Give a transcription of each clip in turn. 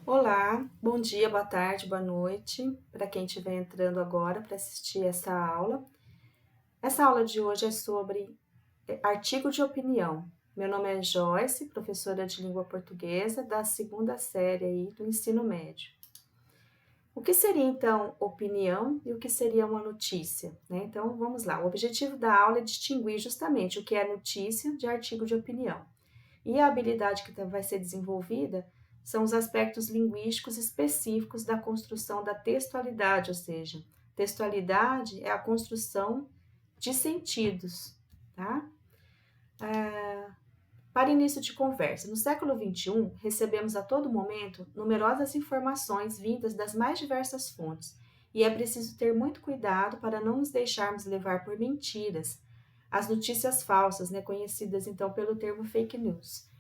Olá, bom dia, boa tarde, boa noite, para quem estiver entrando agora para assistir essa aula. Essa aula de hoje é sobre artigo de opinião. Meu nome é Joyce, professora de língua portuguesa da segunda série aí do ensino médio. O que seria então opinião e o que seria uma notícia, né? Então vamos lá. O objetivo da aula é distinguir justamente o que é notícia de artigo de opinião. E a habilidade que vai ser desenvolvida são os aspectos linguísticos específicos da construção da textualidade, ou seja, textualidade é a construção de sentidos, tá? Para início de conversa, no século XXI, recebemos a todo momento numerosas informações vindas das mais diversas fontes, e é preciso ter muito cuidado para não nos deixarmos levar por mentiras, as notícias falsas, né, conhecidas então pelo termo fake news.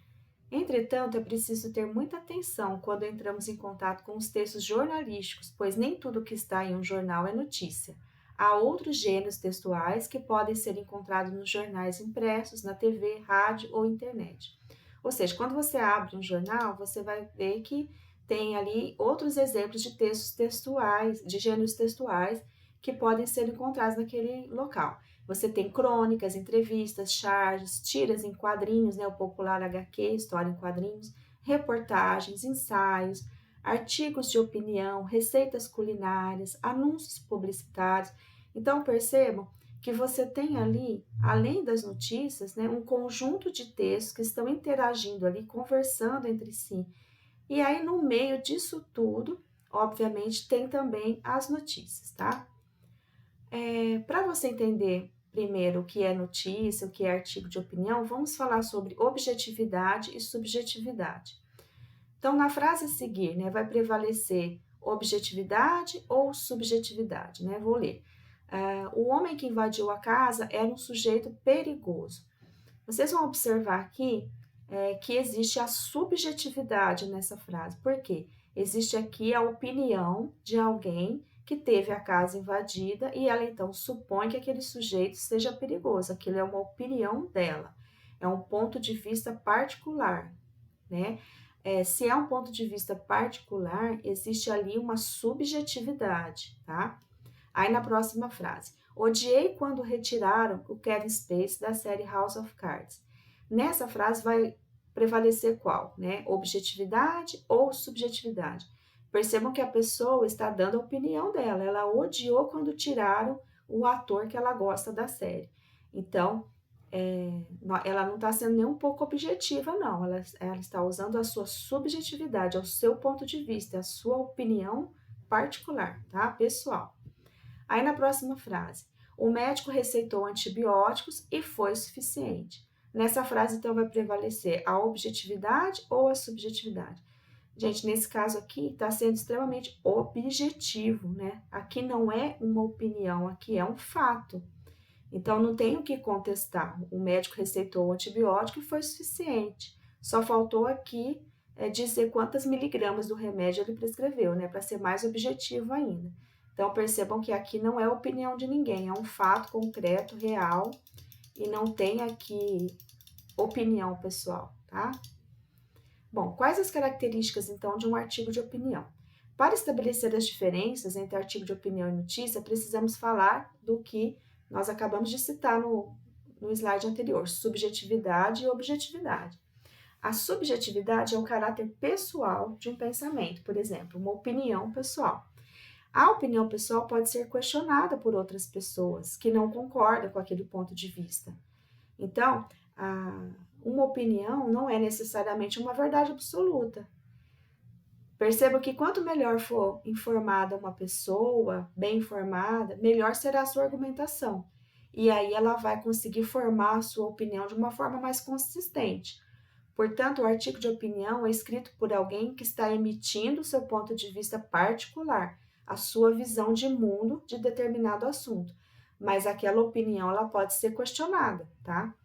Entretanto, é preciso ter muita atenção quando entramos em contato com os textos jornalísticos, pois nem tudo que está em um jornal é notícia. Há outros gêneros textuais que podem ser encontrados nos jornais impressos, na TV, rádio ou internet. Ou seja, quando você abre um jornal, você vai ver que tem ali outros exemplos de textos textuais, de gêneros textuais, que podem ser encontrados naquele local. Você tem crônicas, entrevistas, charges, tiras em quadrinhos, né, o popular HQ, história em quadrinhos, reportagens, ensaios, artigos de opinião, receitas culinárias, anúncios publicitários. Então, percebam que você tem ali, além das notícias, né, um conjunto de textos que estão interagindo ali, conversando entre si. E aí, no meio disso tudo, obviamente, tem também as notícias, tá? Para você entender primeiro o que é notícia, o que é artigo de opinião, vamos falar sobre objetividade e subjetividade. Então, na frase a seguir, né, vai prevalecer objetividade ou subjetividade, né? Vou ler. O homem que invadiu a casa era um sujeito perigoso. Vocês vão observar aqui que existe a subjetividade nessa frase. Por quê? Existe aqui a opinião de alguém que teve a casa invadida e ela então supõe que aquele sujeito seja perigoso. Aquilo é uma opinião dela, é um ponto de vista particular, né? Se é um ponto de vista particular, existe ali uma subjetividade, tá? Aí na próxima frase, odiei quando retiraram o Kevin Spacey da série House of Cards. Nessa frase vai prevalecer qual, né? Objetividade ou subjetividade. Percebam que a pessoa está dando a opinião dela, ela odiou quando tiraram o ator que ela gosta da série. Então, ela não está sendo nem um pouco objetiva, não. Ela está usando a sua subjetividade, o seu ponto de vista, a sua opinião particular, tá? Pessoal. Aí na próxima frase, o médico receitou antibióticos e foi suficiente. Nessa frase, então, vai prevalecer a objetividade ou a subjetividade. Gente, nesse caso aqui, está sendo extremamente objetivo, né? Aqui não é uma opinião, aqui é um fato. Então, não tem o que contestar. O médico receitou o antibiótico e foi suficiente. Só faltou aqui dizer quantas miligramas do remédio ele prescreveu, né? Para ser mais objetivo ainda. Então, percebam que aqui não é opinião de ninguém, é um fato concreto, real, e não tem aqui opinião pessoal, tá? Bom, quais as características, então, de um artigo de opinião? Para estabelecer as diferenças entre artigo de opinião e notícia, precisamos falar do que nós acabamos de citar no slide anterior, subjetividade e objetividade. A subjetividade é o caráter pessoal de um pensamento, por exemplo, uma opinião pessoal. A opinião pessoal pode ser questionada por outras pessoas que não concordam com aquele ponto de vista. Então, uma opinião não é necessariamente uma verdade absoluta. Perceba que quanto melhor for informada uma pessoa, bem informada, melhor será a sua argumentação. E aí ela vai conseguir formar a sua opinião de uma forma mais consistente. Portanto, o artigo de opinião é escrito por alguém que está emitindo o seu ponto de vista particular, a sua visão de mundo de determinado assunto. Mas aquela opinião ela pode ser questionada, tá?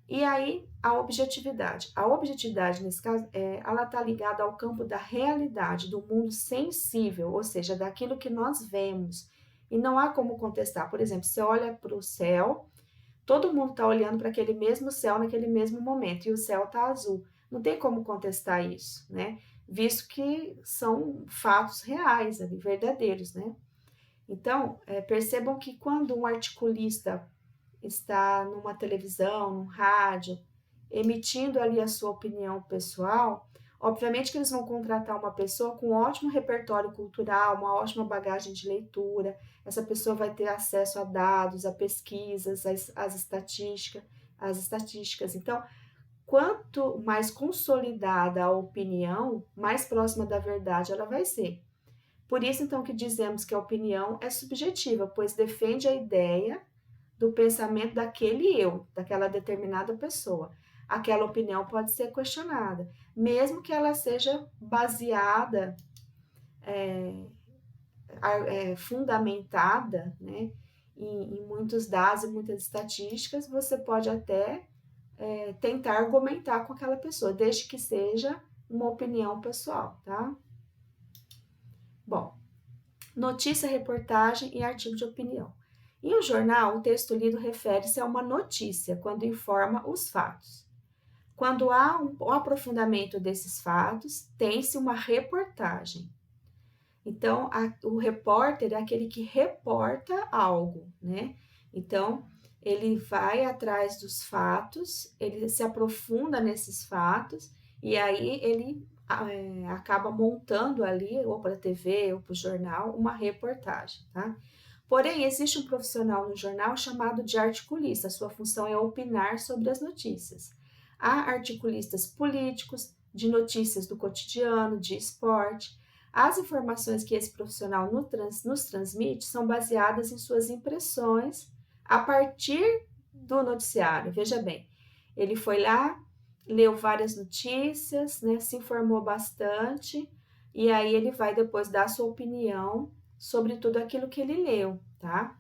E aí, a objetividade. A objetividade, nesse caso, ela está ligada ao campo da realidade, do mundo sensível, ou seja, daquilo que nós vemos. E não há como contestar. Por exemplo, você olha para o céu, todo mundo está olhando para aquele mesmo céu naquele mesmo momento, e o céu está azul. Não tem como contestar isso, né? visto que são fatos reais, ali, verdadeiros, né? Então, percebam que quando um articulista está numa televisão, num rádio, emitindo ali a sua opinião pessoal, obviamente que eles vão contratar uma pessoa com um ótimo repertório cultural, uma ótima bagagem de leitura, essa pessoa vai ter acesso a dados, a pesquisas, as estatísticas. Então, quanto mais consolidada a opinião, mais próxima da verdade ela vai ser. Por isso, então, que dizemos que a opinião é subjetiva, pois defende a ideia do pensamento daquele eu, daquela determinada pessoa. Aquela opinião pode ser questionada, mesmo que ela seja baseada, fundamentada, né, em muitos dados e muitas estatísticas, você pode até tentar argumentar com aquela pessoa, desde que seja uma opinião pessoal, tá? Bom, notícia, reportagem e artigo de opinião. Em um jornal, o texto lido refere-se a uma notícia, quando informa os fatos. Quando há um aprofundamento desses fatos, tem-se uma reportagem. Então, o repórter é aquele que reporta algo, né? Então, ele vai atrás dos fatos, ele se aprofunda nesses fatos, e aí ele acaba montando ali, ou para a TV, ou para o jornal, uma reportagem, tá? Porém, existe um profissional no jornal chamado de articulista. A sua função é opinar sobre as notícias. Há articulistas políticos, de notícias do cotidiano, de esporte. As informações que esse profissional nos transmite são baseadas em suas impressões a partir do noticiário. Veja bem, ele foi lá, leu várias notícias, né, se informou bastante, e aí ele vai depois dar sua opinião sobre tudo aquilo que ele leu, tá?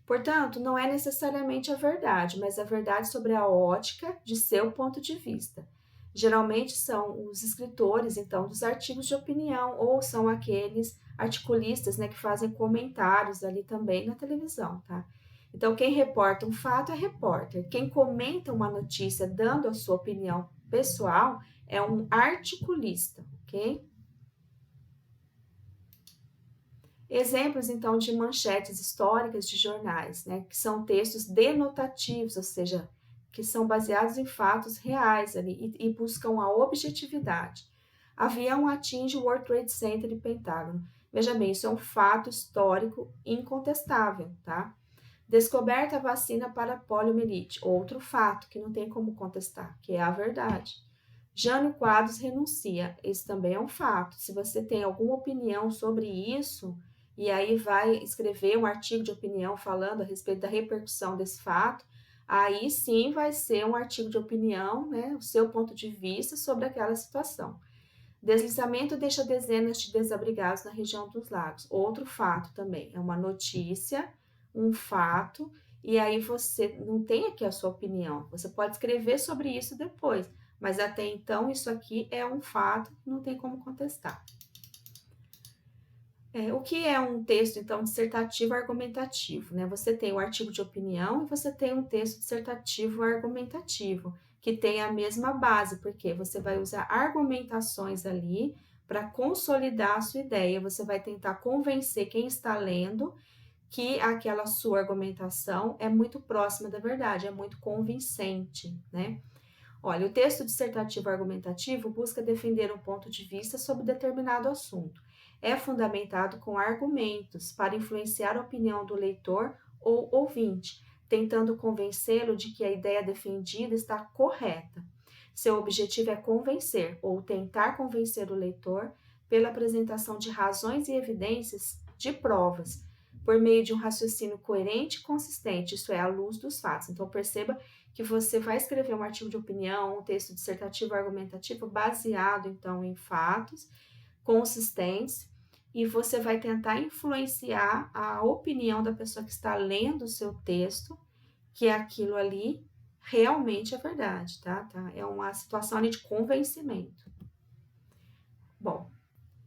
Portanto, não é necessariamente a verdade, mas a verdade sobre a ótica de seu ponto de vista. Geralmente são os escritores, então, dos artigos de opinião, ou são aqueles articulistas, né, que fazem comentários ali também na televisão, tá? Então, quem reporta um fato é repórter. Quem comenta uma notícia dando a sua opinião pessoal é um articulista, ok? Exemplos, então, de manchetes históricas de jornais, né, que são textos denotativos, ou seja, que são baseados em fatos reais ali e buscam a objetividade. Avião atinge o World Trade Center e Pentágono. Veja bem, isso é um fato histórico incontestável, tá? Descoberta a vacina para poliomielite, outro fato que não tem como contestar, que é a verdade. Jânio Quadros renuncia, esse também é um fato. Se você tem alguma opinião sobre isso, e aí vai escrever um artigo de opinião falando a respeito da repercussão desse fato, aí sim vai ser um artigo de opinião, né, o seu ponto de vista sobre aquela situação. Deslizamento deixa dezenas de desabrigados na região dos lagos. Outro fato também, é uma notícia, um fato, e aí você não tem aqui a sua opinião. Você pode escrever sobre isso depois, mas até então isso aqui é um fato, não tem como contestar. O que é um texto, então, dissertativo argumentativo, né? Você tem o artigo de opinião e você tem um texto dissertativo argumentativo, que tem a mesma base, porque você vai usar argumentações ali para consolidar a sua ideia, você vai tentar convencer quem está lendo que aquela sua argumentação é muito próxima da verdade, é muito convincente, né? Olha, o texto dissertativo argumentativo busca defender um ponto de vista sobre determinado assunto. É fundamentado com argumentos para influenciar a opinião do leitor ou ouvinte, tentando convencê-lo de que a ideia defendida está correta. Seu objetivo é convencer ou tentar convencer o leitor pela apresentação de razões e evidências de provas, por meio de um raciocínio coerente e consistente, isso é, à luz dos fatos. Então, perceba que você vai escrever um artigo de opinião, um texto dissertativo argumentativo baseado, então, em fatos consistentes, e você vai tentar influenciar a opinião da pessoa que está lendo o seu texto, que aquilo ali realmente é verdade, tá? É uma situação ali de convencimento. Bom,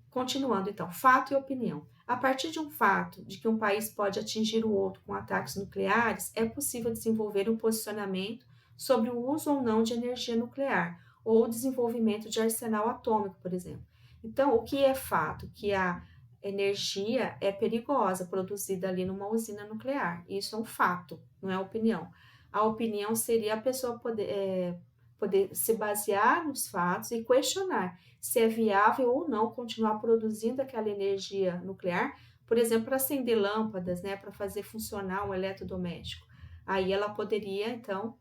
continuando então, fato e opinião. A partir de um fato de que um país pode atingir o outro com ataques nucleares, é possível desenvolver um posicionamento sobre o uso ou não de energia nuclear, ou o desenvolvimento de arsenal atômico, por exemplo. Então, o que é fato? Que a energia é perigosa produzida ali numa usina nuclear. Isso é um fato, não é opinião. A opinião seria a pessoa poder se basear nos fatos e questionar se é viável ou não continuar produzindo aquela energia nuclear, por exemplo, para acender lâmpadas, né, para fazer funcionar um eletrodoméstico. Aí ela poderia, então,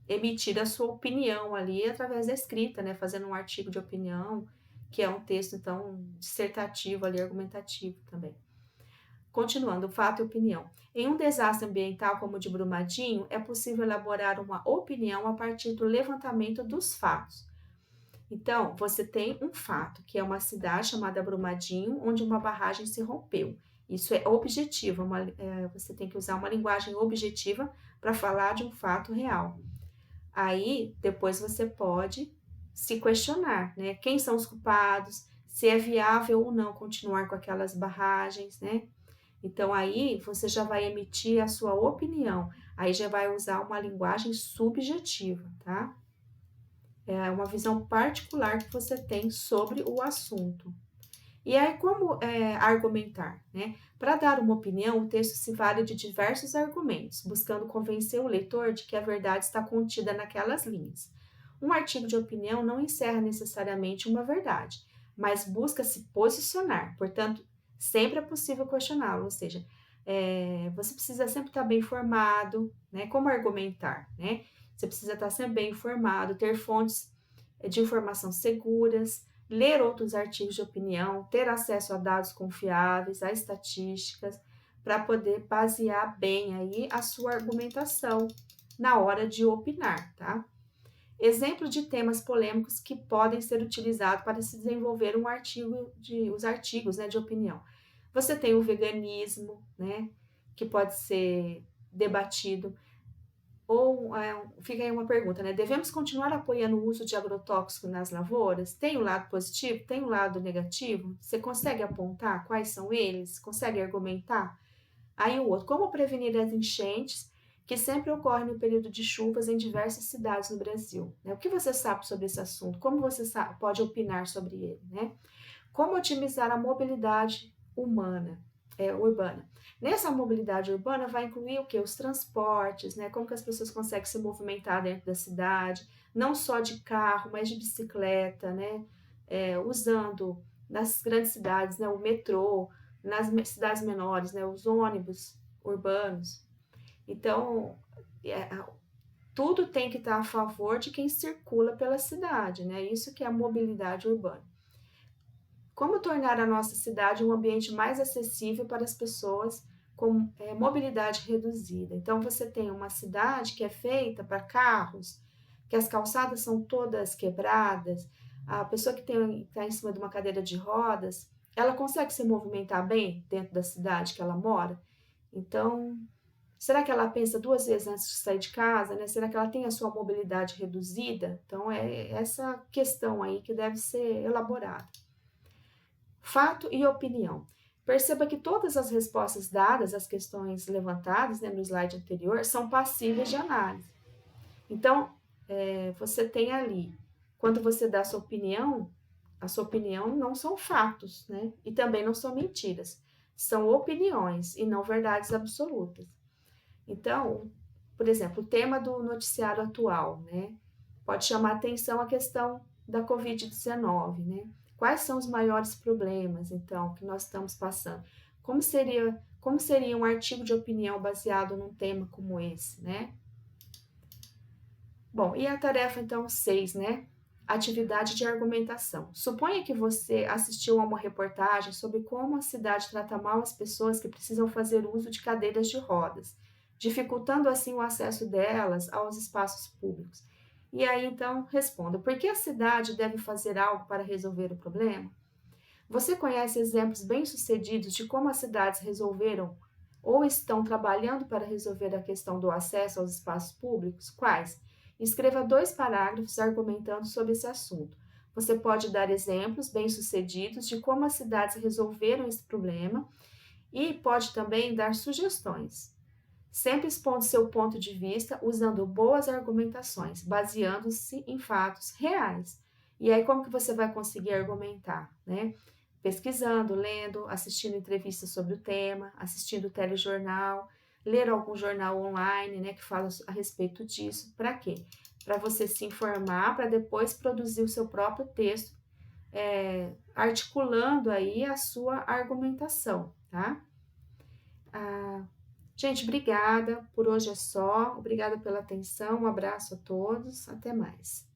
emitir a sua opinião ali através da escrita, né, fazendo um artigo de opinião, que é um texto, então, dissertativo ali, argumentativo também. Continuando, fato e opinião. Em um desastre ambiental como o de Brumadinho, é possível elaborar uma opinião a partir do levantamento dos fatos. Então, você tem um fato, que é uma cidade chamada Brumadinho, onde uma barragem se rompeu. Isso é objetivo, você tem que usar uma linguagem objetiva para falar de um fato real. Aí, depois você pode se questionar, né? Quem são os culpados, se é viável ou não continuar com aquelas barragens, né? Então, aí você já vai emitir a sua opinião, aí já vai usar uma linguagem subjetiva, tá? É uma visão particular que você tem sobre o assunto. E aí, como argumentar, né? Para dar uma opinião, o texto se vale de diversos argumentos, buscando convencer o leitor de que a verdade está contida naquelas linhas. Um artigo de opinião não encerra necessariamente uma verdade, mas busca se posicionar, portanto, sempre é possível questioná-lo, ou seja, você precisa sempre estar bem informado, né? Como argumentar, né? Você precisa estar sempre bem informado, ter fontes de informação seguras, ler outros artigos de opinião, ter acesso a dados confiáveis, a estatísticas, para poder basear bem aí a sua argumentação na hora de opinar, tá? Exemplo de temas polêmicos que podem ser utilizados para se desenvolver os artigos, né, de opinião. Você tem o veganismo, né, que pode ser debatido. Ou fica aí uma pergunta, né? Devemos continuar apoiando o uso de agrotóxico nas lavouras? Tem o lado positivo? Tem o lado negativo? Você consegue apontar quais são eles? Consegue argumentar? Aí o outro, como prevenir as enchentes que sempre ocorrem no período de chuvas em diversas cidades no Brasil? Né? O que você sabe sobre esse assunto? Como você pode opinar sobre ele? Né? Como otimizar a mobilidade urbana? Nessa mobilidade urbana vai incluir o que? Os transportes, né? Como que as pessoas conseguem se movimentar dentro da cidade, não só de carro, mas de bicicleta, né? Usando nas grandes cidades, né? O metrô, nas cidades menores, né? Os ônibus urbanos. Então, é, tudo tem que estar a favor de quem circula pela cidade, né? Isso que é a mobilidade urbana. Como tornar a nossa cidade um ambiente mais acessível para as pessoas com mobilidade reduzida? Então, você tem uma cidade que é feita para carros, que as calçadas são todas quebradas, a pessoa que está em cima de uma cadeira de rodas, ela consegue se movimentar bem dentro da cidade que ela mora? Então, será que ela pensa duas vezes antes de sair de casa, né? Será que ela tem a sua mobilidade reduzida? Então, é essa questão aí que deve ser elaborada. Fato e opinião. Perceba que todas as respostas dadas às questões levantadas, né, no slide anterior são passíveis de análise. Então, você tem ali, quando você dá a sua opinião não são fatos, né? E também não são mentiras. São opiniões e não verdades absolutas. Então, por exemplo, o tema do noticiário atual, né? Pode chamar atenção a questão da Covid-19, né? Quais são os maiores problemas, então, que nós estamos passando? Como seria um artigo de opinião baseado num tema como esse, né? Bom, e a tarefa, então, 6, né? Atividade de argumentação. Suponha que você assistiu a uma reportagem sobre como a cidade trata mal as pessoas que precisam fazer uso de cadeiras de rodas, dificultando assim o acesso delas aos espaços públicos. E aí, então, responda: por que a cidade deve fazer algo para resolver o problema? Você conhece exemplos bem-sucedidos de como as cidades resolveram ou estão trabalhando para resolver a questão do acesso aos espaços públicos? Quais? Escreva 2 parágrafos argumentando sobre esse assunto. Você pode dar exemplos bem-sucedidos de como as cidades resolveram esse problema e pode também dar sugestões. Sempre expondo seu ponto de vista usando boas argumentações, baseando-se em fatos reais. E aí, como que você vai conseguir argumentar, né? Pesquisando, lendo, assistindo entrevistas sobre o tema, assistindo telejornal, ler algum jornal online, né, que fala a respeito disso. Para quê? Para você se informar, para depois produzir o seu próprio texto, articulando aí a sua argumentação, tá? Ah, gente, obrigada. Por hoje é só. Obrigada pela atenção. Um abraço a todos. Até mais.